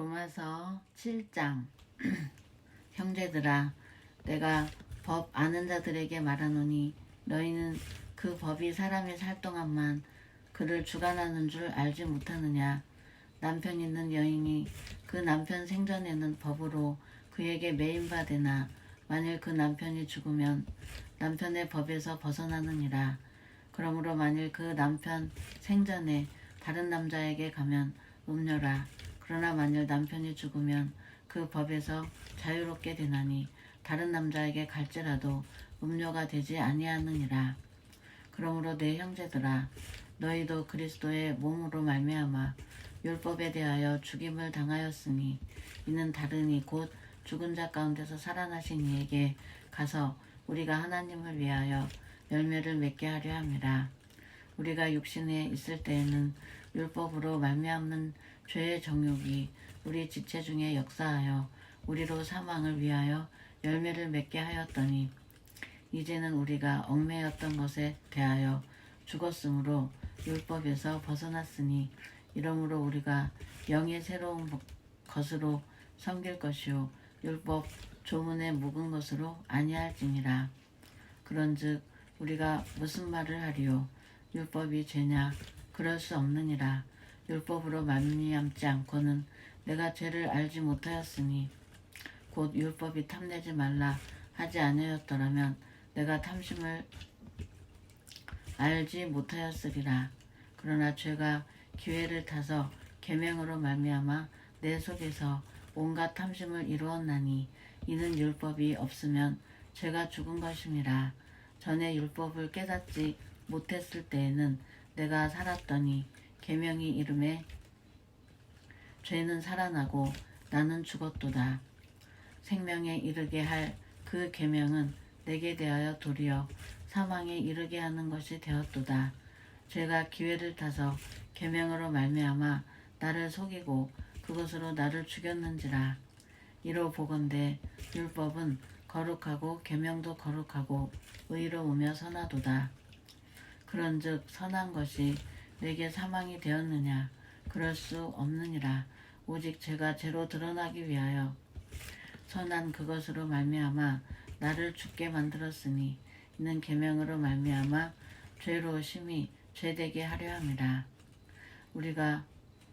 로마서 7장 형제들아, 내가 법 아는 자들에게 말하노니 너희는 그 법이 사람이 살 동안만 그를 주관하는 줄 알지 못하느냐. 남편 있는 여인이 그 남편 생전에는 법으로 그에게 매인바 되나 만일 그 남편이 죽으면 남편의 법에서 벗어나느니라. 그러므로 만일 그 남편 생전에 다른 남자에게 가면 음녀라. 그러나 만일 남편이 죽으면 그 법에서 자유롭게 되나니 다른 남자에게 갈지라도 음녀가 되지 아니하느니라. 그러므로 내 형제들아, 너희도 그리스도의 몸으로 말미암아 율법에 대하여 죽임을 당하였으니 이는 다르니 곧 죽은 자 가운데서 살아나신 이에게 가서 우리가 하나님을 위하여 열매를 맺게 하려 함이라. 우리가 육신에 있을 때에는 율법으로 말미암는 죄의 정욕이 우리 지체 중에 역사하여 우리로 사망을 위하여 열매를 맺게 하였더니 이제는 우리가 얽매였던 것에 대하여 죽었으므로 율법에서 벗어났으니 이러므로 우리가 영의 새로운 것으로 섬길 것이요 율법 조문에 묵은 것으로 아니할지니라. 그런즉 우리가 무슨 말을 하리요? 율법이 죄냐? 그럴 수 없느니라. 율법으로 말미암지 않고는 내가 죄를 알지 못하였으니 곧 율법이 탐내지 말라 하지 아니하였더라면 내가 탐심을 알지 못하였으리라. 그러나 죄가 기회를 타서 계명으로 말미암아 내 속에서 온갖 탐심을 이루었나니 이는 율법이 없으면 죄가 죽은 것임이라. 전에 율법을 깨닫지 못했을 때에는 내가 살았더니 계명이 이름에 죄는 살아나고 나는 죽었도다. 생명에 이르게 할 그 계명은 내게 대하여 도리어 사망에 이르게 하는 것이 되었도다. 죄가 기회를 타서 계명으로 말미암아 나를 속이고 그것으로 나를 죽였는지라. 이로 보건대 율법은 거룩하고 계명도 거룩하고 의로우며 선하도다. 그런즉 선한 것이 내게 사망이 되었느냐? 그럴 수 없느니라. 오직 죄가 죄로 드러나기 위하여 선한 그것으로 말미암아 나를 죽게 만들었으니 이는 계명으로 말미암아 죄로우심이 죄되게 하려 함이라. 우리가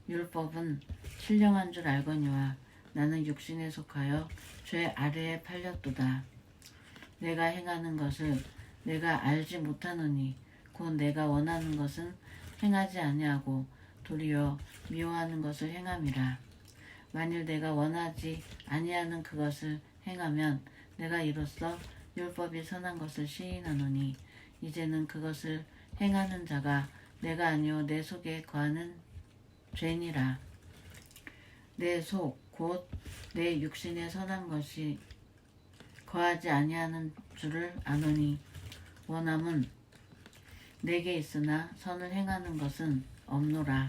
율법은 신령한 줄 알거니와 나는 육신에 속하여 죄 아래에 팔렸도다. 내가 행하는 것을 내가 알지 못하노니 곧 내가 원하는 것은 행하지 아니하고 도리어 미워하는 것을 행함이라. 만일 내가 원하지 아니하는 그것을 행하면 내가 이로써 율법이 선한 것을 시인하노니 이제는 그것을 행하는 자가 내가 아니오 내 속에 거하는 죄니라. 내 속 곧 내 육신에 선한 것이 거하지 아니하는 줄을 아노니 원함은 내게 있으나 선을 행하는 것은 없노라.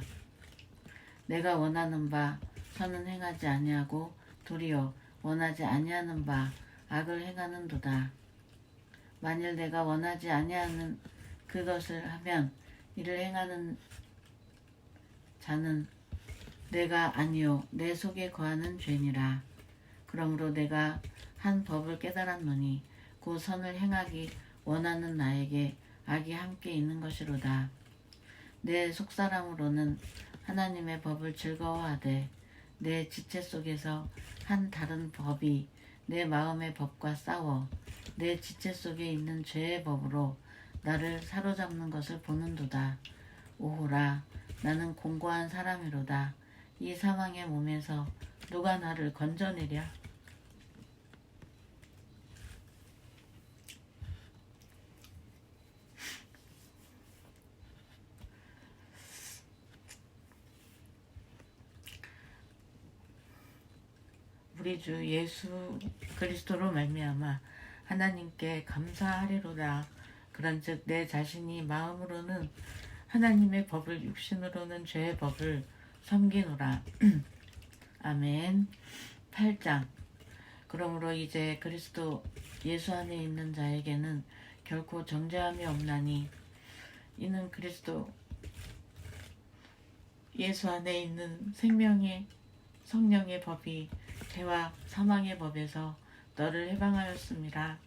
내가 원하는 바 선은 행하지 아니하고 도리어 원하지 아니하는 바 악을 행하는도다. 만일 내가 원하지 아니하는 그것을 하면 이를 행하는 자는 내가 아니요 내 속에 거하는 죄니라. 그러므로 내가 한 법을 깨달았노니 그 선을 행하기 원하는 나에게 악이 함께 있는 것이로다. 내 속사람으로는 하나님의 법을 즐거워하되 내 지체 속에서 한 다른 법이 내 마음의 법과 싸워 내 지체 속에 있는 죄의 법으로 나를 사로잡는 것을 보는도다. 오호라, 나는 공고한 사람이로다. 이 사망의 몸에서 누가 나를 건져내랴? 우리 주 예수 그리스도로 말미암아 하나님께 감사하리로다. 그런즉 내 자신이 마음으로는 하나님의 법을 육신으로는 죄의 법을 섬기노라. 아멘. 8장. 그러므로 이제 그리스도 예수 안에 있는 자에게는 결코 정죄함이 없나니 이는 그리스도 예수 안에 있는 성령의 법이 죄와 사망의 법에서 너를 해방하였습니다.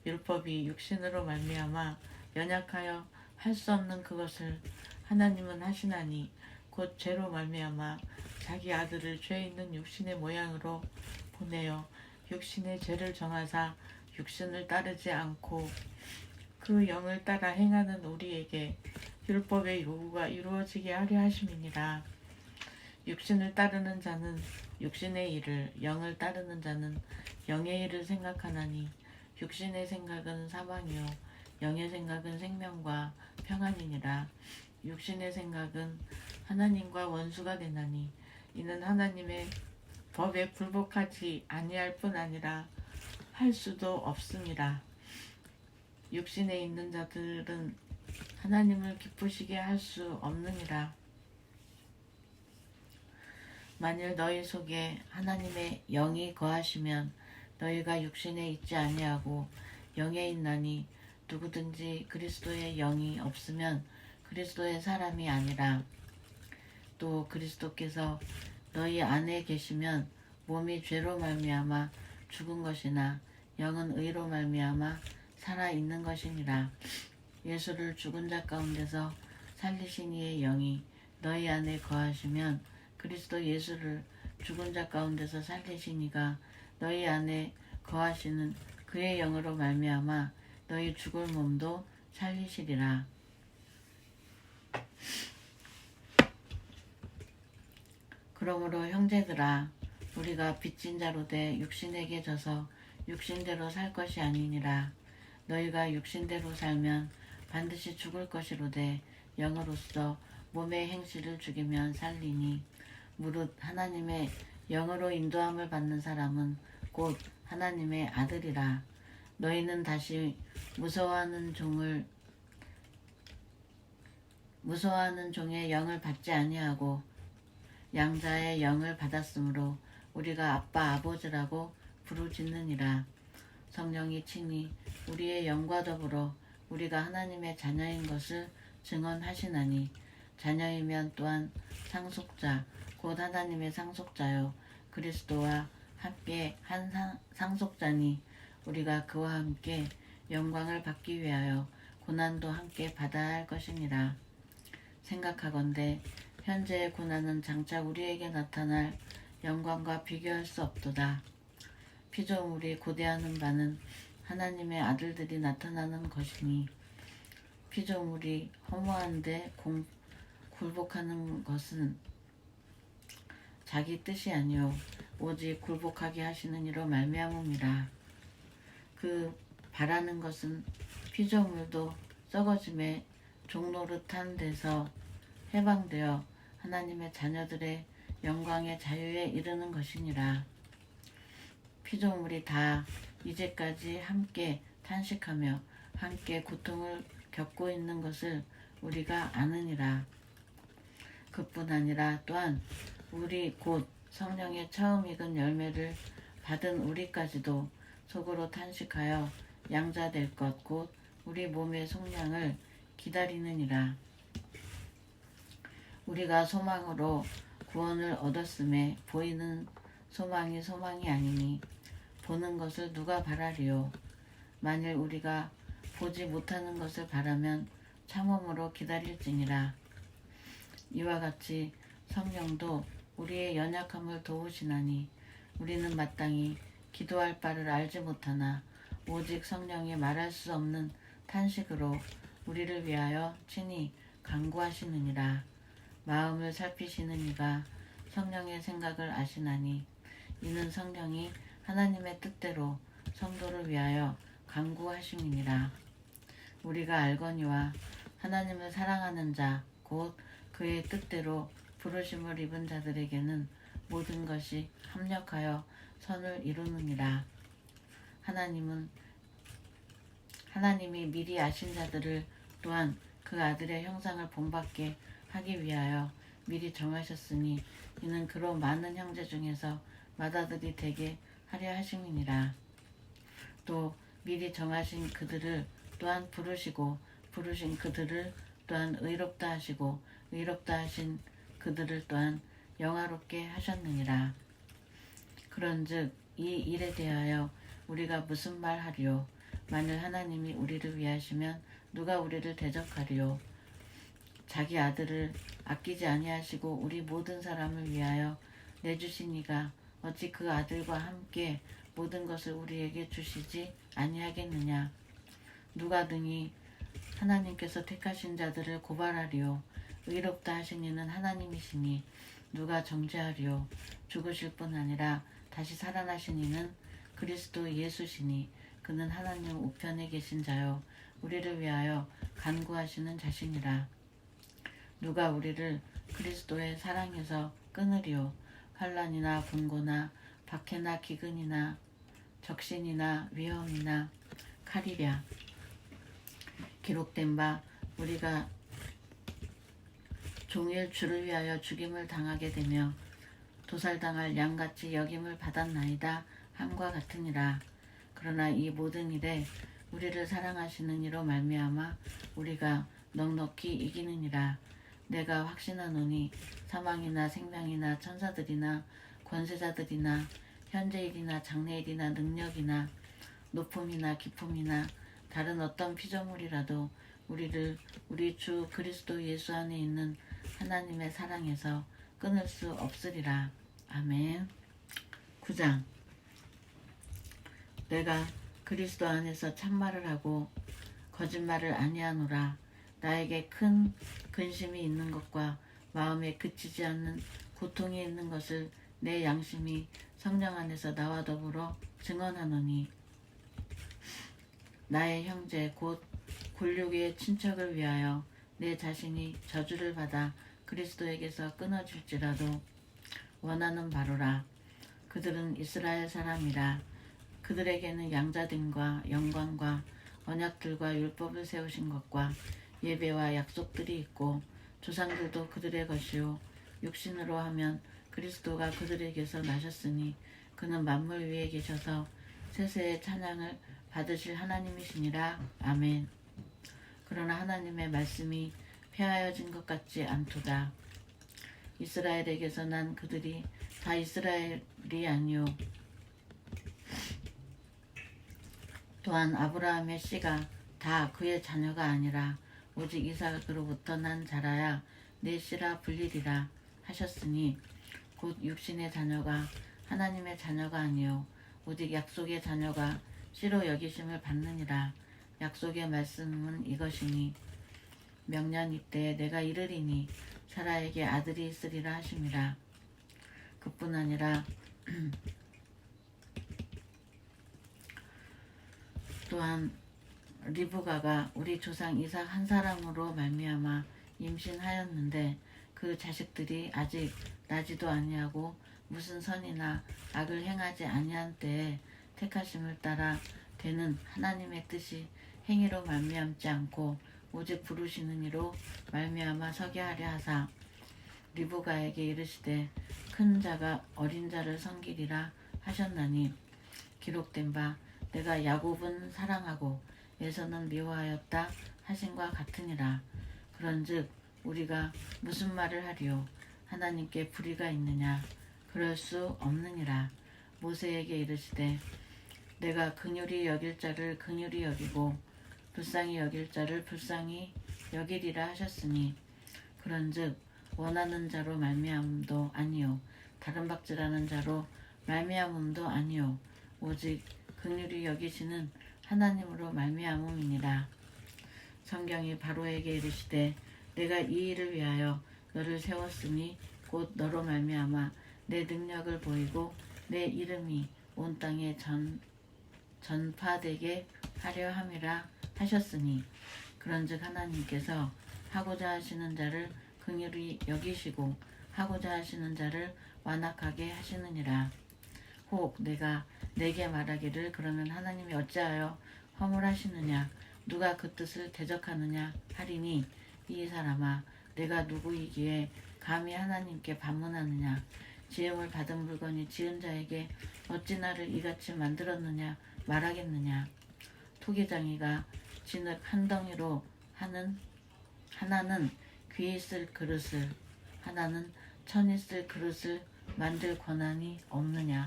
율법이 육신으로 말미암아 연약하여 할 수 없는 그것을 하나님은 하시나니 곧 죄로 말미암아 자기 아들을 죄 있는 육신의 모양으로 보내어 육신의 죄를 정하사 육신을 따르지 않고 그 영을 따라 행하는 우리에게 율법의 요구가 이루어지게 하려 하심이니라. 육신을 따르는 자는 육신의 일을, 영을 따르는 자는 영의 일을 생각하나니 육신의 생각은 사망이요 영의 생각은 생명과 평안이니라. 육신의 생각은 하나님과 원수가 되나니 이는 하나님의 법에 불복하지 아니할 뿐 아니라 할 수도 없음이라. 육신에 있는 자들은 하나님을 기쁘시게 할 수 없느니라. 만일 너희 속에 하나님의 영이 거하시면 너희가 육신에 있지 아니하고 영에 있나니 누구든지 그리스도의 영이 없으면 그리스도의 사람이 아니라. 또 그리스도께서 너희 안에 계시면 몸이 죄로 말미암아 죽은 것이나 영은 의로 말미암아 살아 있는 것이니라. 예수를 죽은 자 가운데서 살리신 이의 영이 너희 안에 거하시면 그리스도 예수를 죽은 자 가운데서 살리신 이가 너희 안에 거하시는 그의 영으로 말미암아 너희 죽을 몸도 살리시리라. 그러므로 형제들아 우리가 빚진 자로 돼 육신에게 져서 육신대로 살 것이 아니니라. 너희가 육신대로 살면 반드시 죽을 것이로되 영으로서 몸의 행실을 죽이면 살리니 무릇 하나님의 영으로 인도함을 받는 사람은 곧 하나님의 아들이라. 너희는 다시 무서워하는 종의 영을 받지 아니하고 양자의 영을 받았으므로 우리가 아빠 아버지라고 부르짖느니라. 성령이 친히 우리의 영과 더불어 우리가 하나님의 자녀인 것을 증언하시나니 자녀이면 또한 상속자 곧 하나님의 상속자요 그리스도와 함께 한 상속자니 우리가 그와 함께 영광을 받기 위하여 고난도 함께 받아야 할 것이니라. 생각하건대 현재의 고난은 장차 우리에게 나타날 영광과 비교할 수 없도다. 피조물이 고대하는 바는 하나님의 아들들이 나타나는 것이니 피조물이 허무한데 굴복하는 것은 자기 뜻이 아니요 오직 굴복하게 하시는 이로 말미암음이라. 그 바라는 것은 피조물도 썩어짐에 종노릇한 데서 해방되어 하나님의 자녀들의 영광의 자유에 이르는 것이니라. 피조물이 다 이제까지 함께 탄식하며 함께 고통을 겪고 있는 것을 우리가 아느니라. 그뿐 아니라 또한 우리 곧 성령의 처음 익은 열매를 받은 우리까지도 속으로 탄식하여 양자될 것 곧 우리 몸의 속량을 기다리느니라. 우리가 소망으로 구원을 얻었음에 보이는 소망이 소망이 아니니 보는 것을 누가 바라리요. 만일 우리가 보지 못하는 것을 바라면 참음으로 기다릴지니라. 이와 같이 성령도 우리의 연약함을 도우시나니 우리는 마땅히 기도할 바를 알지 못하나 오직 성령이 말할 수 없는 탄식으로 우리를 위하여 친히 간구하시느니라. 마음을 살피시는 이가 성령의 생각을 아시나니 이는 성령이 하나님의 뜻대로 성도를 위하여 간구하심이니라. 우리가 알거니와 하나님을 사랑하는 자 곧 그의 뜻대로 부르심을 입은 자들에게는 모든 것이 합력하여 선을 이루느니라. 하나님이 미리 아신 자들을 또한 그 아들의 형상을 본받게 하기 위하여 미리 정하셨으니 이는 그로 많은 형제 중에서 맏아들이 되게 하려 하심이니라. 또 미리 정하신 그들을 또한 부르시고 부르신 그들을 또한 의롭다 하시고 의롭다 하신 그들을 또한 영화롭게 하셨느니라. 그런즉 이 일에 대하여 우리가 무슨 말 하리요? 만일 하나님이 우리를 위하시면 누가 우리를 대적하리요? 자기 아들을 아끼지 아니하시고 우리 모든 사람을 위하여 내주신 이가 어찌 그 아들과 함께 모든 것을 우리에게 주시지 아니하겠느냐? 누가 등이 하나님께서 택하신 자들을 고발하리요? 의롭다 하신 이는 하나님이시니 누가 정죄하리요? 죽으실 뿐 아니라 다시 살아나신 이는 그리스도 예수시니 그는 하나님 우편에 계신 자요 우리를 위하여 간구하시는 자시니라. 누가 우리를 그리스도의 사랑에서 끊으리요? 환난이나 분고나 박해나 기근이나 적신이나 위험이나 칼이랴. 기록된 바 우리가 종일 주를 위하여 죽임을 당하게 되며 도살당할 양같이 여김을 받았나이다 함과 같으니라. 그러나 이 모든 일에 우리를 사랑하시는 이로 말미암아 우리가 넉넉히 이기느니라. 내가 확신하노니 사망이나 생명이나 천사들이나 권세자들이나 현재일이나 장래일이나 능력이나 높음이나 깊음이나 다른 어떤 피조물이라도 우리를 우리 주 그리스도 예수 안에 있는 하나님의 사랑에서 끊을 수 없으리라. 아멘. 9장. 내가 그리스도 안에서 참말을 하고 거짓말을 아니하노라. 나에게 큰 근심이 있는 것과 마음에 그치지 않는 고통이 있는 것을 내 양심이 성령 안에서 나와 더불어 증언하노니 나의 형제 곧 골육의 친척을 위하여 내 자신이 저주를 받아 그리스도에게서 끊어질지라도 원하는 바로라. 그들은 이스라엘 사람이라. 그들에게는 양자됨과 영광과 언약들과 율법을 세우신 것과 예배와 약속들이 있고 조상들도 그들의 것이요 육신으로 하면 그리스도가 그들에게서 나셨으니 그는 만물 위에 계셔서 세세의 찬양을 받으실 하나님이시니라. 아멘. 그러나 하나님의 말씀이 폐하여진 것 같지 않도다. 이스라엘에게서 난 그들이 다 이스라엘이 아니요 또한 아브라함의 씨가 다 그의 자녀가 아니라 오직 이삭으로부터 난 자라야 내 씨라 불리리라 하셨으니 곧 육신의 자녀가 하나님의 자녀가 아니요 오직 약속의 자녀가 씨로 여기심을 받느니라. 약속의 말씀은 이것이니 명년 이때에 내가 이르리니 사라에게 아들이 있으리라 하심이라. 그뿐 아니라 또한 리브가가 우리 조상 이삭 한 사람으로 말미암아 임신하였는데 그 자식들이 아직 나지도 아니하고 무슨 선이나 악을 행하지 아니한 때에 택하심을 따라 되는 하나님의 뜻이 행위로 말미암지 않고 오직 부르시는 이로 말미암아 서게 하려 하사 리브가에게 이르시되 큰 자가 어린 자를 섬기리라 하셨나니 기록된 바 내가 야곱은 사랑하고 에서는 미워하였다 하신과 같으니라. 그런즉 우리가 무슨 말을 하리요? 하나님께 불의가 있느냐? 그럴 수 없느니라. 모세에게 이르시되 내가 긍휼히 여길 자를 긍휼히 여기고 불쌍히 여길 자를 불쌍히 여기리라 하셨으니 그런즉 원하는 자로 말미암음도 아니요 다른 박질하는 자로 말미암음도 아니요 오직 긍휼히 여기시는 하나님으로 말미암음이니라. 성경이 바로에게 이르시되 내가 이 일을 위하여 너를 세웠으니 곧 너로 말미암아 내 능력을 보이고 내 이름이 온 땅에 전파되게 하려 함이라 하셨으니 그런즉 하나님께서 하고자 하시는 자를 긍휼히 여기시고 하고자 하시는 자를 완악하게 하시느니라. 혹 내가 내게 말하기를 그러면 하나님이 어찌하여 허물하시느냐 누가 그 뜻을 대적하느냐 하리니 이 사람아 내가 누구이기에 감히 하나님께 반문하느냐 지음을 받은 물건이 지은 자에게 어찌 나를 이같이 만들었느냐 말하겠느냐. 토기장이가 진흙 한 덩이로 하나는 귀 있을 그릇을 하나는 천 있을 그릇을 만들 권한이 없느냐.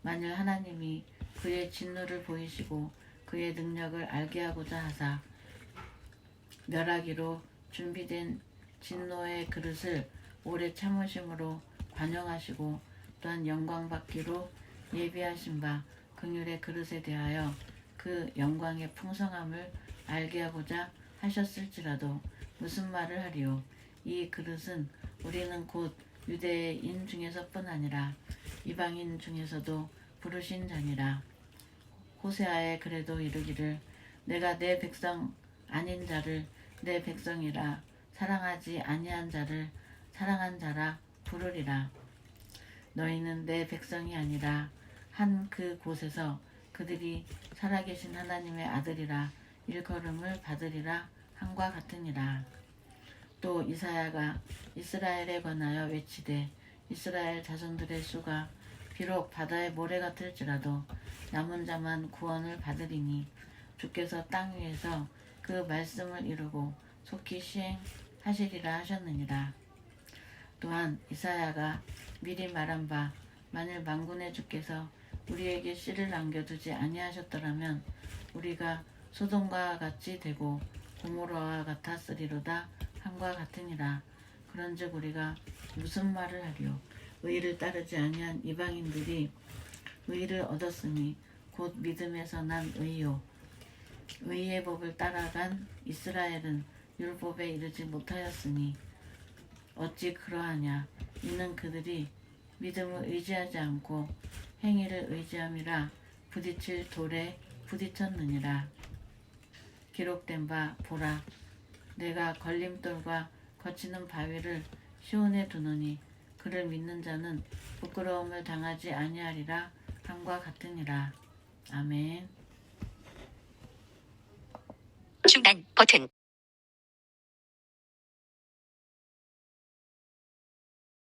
만일 하나님이 그의 진노를 보이시고 그의 능력을 알게 하고자 하사 멸하기로 준비된 진노의 그릇을 오래 참으심으로 관용하시고 또한 영광받기로 예비하신 바 긍휼의 그릇에 대하여 그 영광의 풍성함을 알게 하고자 하셨을지라도 무슨 말을 하리요. 이 그릇은 우리는 곧 유대인 중에서뿐 아니라 이방인 중에서도 부르신 자니라. 호세아에 그래도 이르기를 내가 내 백성 아닌 자를 내 백성이라 사랑하지 아니한 자를 사랑한 자라 부르리라. 너희는 내 백성이 아니라 한 그 곳에서 그들이 살아계신 하나님의 아들이라 일컬음을 받으리라 함과 같으니라. 또 이사야가 이스라엘에 관하여 외치되 이스라엘 자손들의 수가 비록 바다의 모래 같을지라도 남은 자만 구원을 받으리니 주께서 땅 위에서 그 말씀을 이루고 속히 시행하시리라 하셨느니라. 또한 이사야가 미리 말한 바 만일 만군의 주께서 우리에게 씨를 남겨두지 아니하셨더라면 우리가 소돔과 같이 되고 고모라와 같았으리로다 함과 같으니라. 그런즉 우리가 무슨 말을 하리요. 의를 따르지 아니한 이방인들이 의를 얻었으니 곧 믿음에서 난 의요. 의의 법을 따라간 이스라엘은 율법에 이르지 못하였으니 어찌 그러하냐. 이는 그들이 믿음을 의지하지 않고 행위를 의지함이라 부딪힐 돌에 부딪혔느니라. 기록된 바 보라 내가 걸림돌과 거치는 바위를 시온에 두노니 그를 믿는 자는 부끄러움을 당하지 아니하리라 함과 같으니라. 아멘. 중단 버튼.